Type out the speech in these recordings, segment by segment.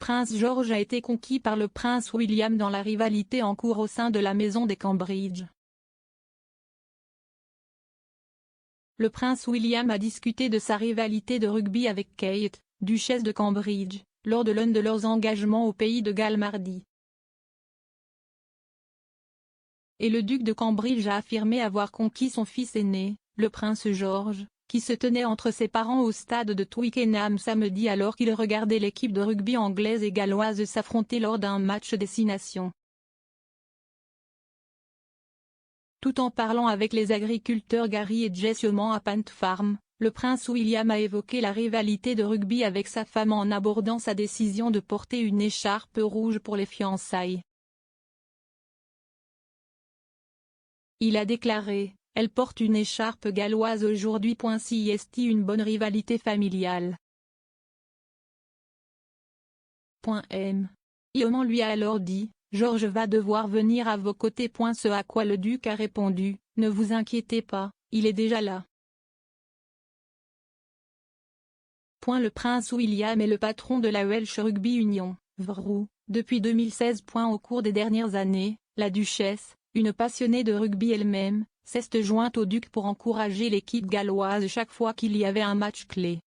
prince George a été conquis par le prince William dans la rivalité en cours au sein de la maison des Cambridge. Le prince William a discuté de sa rivalité de rugby avec Kate, duchesse de Cambridge, lors de l'un de leurs engagements au pays de Galles mardi. Et le duc de Cambridge a affirmé avoir conquis son fils aîné, le prince George, qui se tenait entre ses parents au stade de Twickenham samedi alors qu'il regardait l'équipe de rugby anglaise et galloise s'affronter lors d'un match destination. Tout en parlant avec les agriculteurs Gary et Jess Yeoman à Pant Farm, le prince William a évoqué la rivalité de rugby avec sa femme en abordant sa décision de porter une écharpe rouge pour les fiançailles. Il a déclaré: « Elle porte une écharpe galloise aujourd'hui. Si est une bonne rivalité familiale. » Yeoman lui a alors dit: « George va devoir venir à vos côtés. » Ce à quoi le duc a répondu: « Ne vous inquiétez pas, il est déjà là. » Le prince William est le patron de la Welsh Rugby Union, VRU, depuis 2016. Au cours des dernières années, la duchesse, une passionnée de rugby elle-même, s'est jointe au duc pour encourager l'équipe galloise chaque fois qu'il y avait un match clé.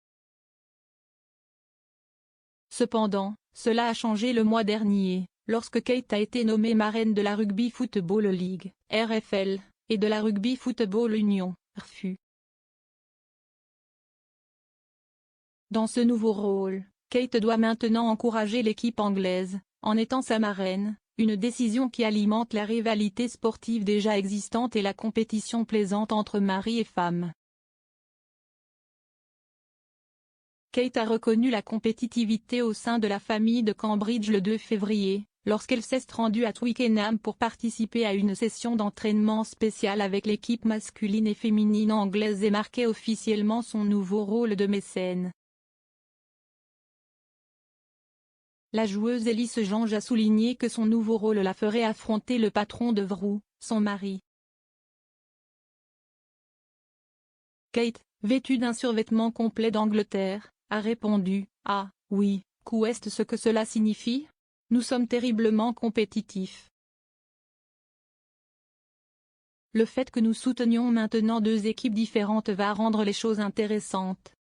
Cependant, cela a changé le mois dernier, lorsque Kate a été nommée marraine de la Rugby Football League, RFL, et de la Rugby Football Union, RFU. Dans ce nouveau rôle, Kate doit maintenant encourager l'équipe anglaise, en étant sa marraine, une décision qui alimente la rivalité sportive déjà existante et la compétition plaisante entre mari et femme. Kate a reconnu la compétitivité au sein de la famille de Cambridge le 2 février, lorsqu'elle s'est rendue à Twickenham pour participer à une session d'entraînement spéciale avec l'équipe masculine et féminine anglaise et marquer officiellement son nouveau rôle de mécène. La joueuse Elise Jange a souligné que son nouveau rôle la ferait affronter le patron de VRU, son mari. Kate, vêtue d'un survêtement complet d'Angleterre, a répondu: « Ah, oui, qu'est-ce ce que cela signifie? Nous sommes terriblement compétitifs. Le fait que nous soutenions maintenant deux équipes différentes va rendre les choses intéressantes. »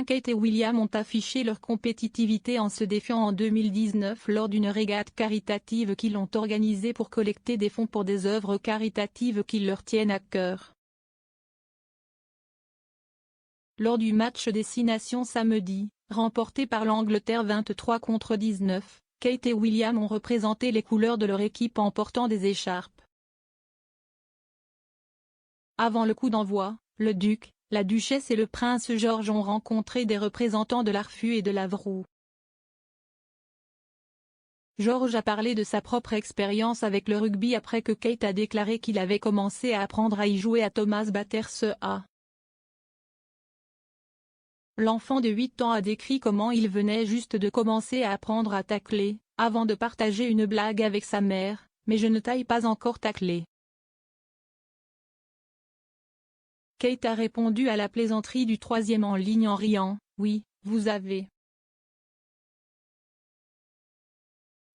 Kate et William ont affiché leur compétitivité en se défiant en 2019 lors d'une régate caritative qu'ils ont organisée pour collecter des fonds pour des œuvres caritatives qui leur tiennent à cœur. Lors du match destination samedi, remporté par l'Angleterre 23-19, Kate et William ont représenté les couleurs de leur équipe en portant des écharpes. Avant le coup d'envoi, le duc, la duchesse et le prince George ont rencontré des représentants de la RFU et de la VRU. George a parlé de sa propre expérience avec le rugby après que Kate a déclaré qu'il avait commencé à apprendre à y jouer à Thomas Bathurst. L'enfant de 8 ans a décrit comment il venait juste de commencer à apprendre à tacler, avant de partager une blague avec sa mère: « Mais je ne taille pas encore tacler. » Kate a répondu à la plaisanterie du troisième en ligne en riant: « Oui, vous avez. »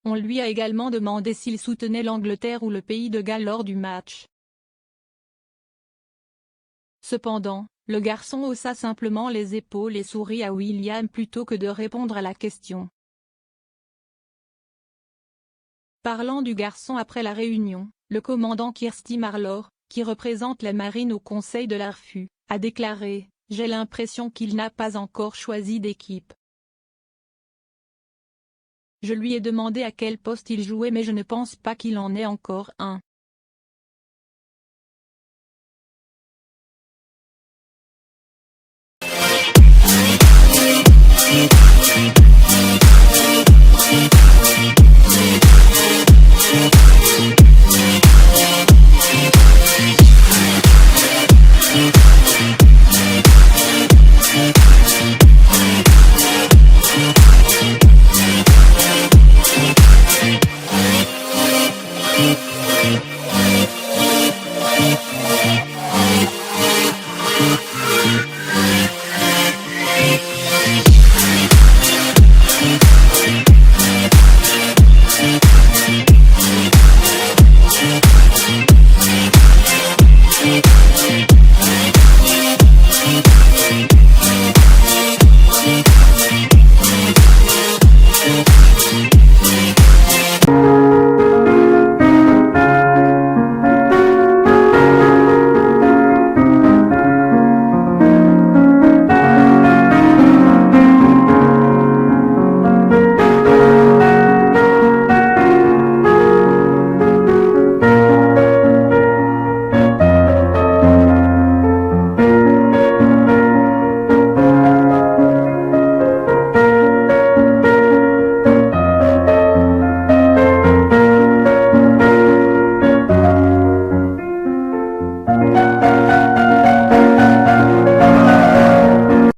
On lui a également demandé s'il soutenait l'Angleterre ou le pays de Galles lors du match. Cependant, le garçon haussa simplement les épaules et sourit à William plutôt que de répondre à la question. Parlant du garçon après la réunion, le commandant Kirsty Marlowe, qui représente la marine au conseil de la RFU, a déclaré: « J'ai l'impression qu'il n'a pas encore choisi d'équipe. Je lui ai demandé à quel poste il jouait mais je ne pense pas qu'il en ait encore un. »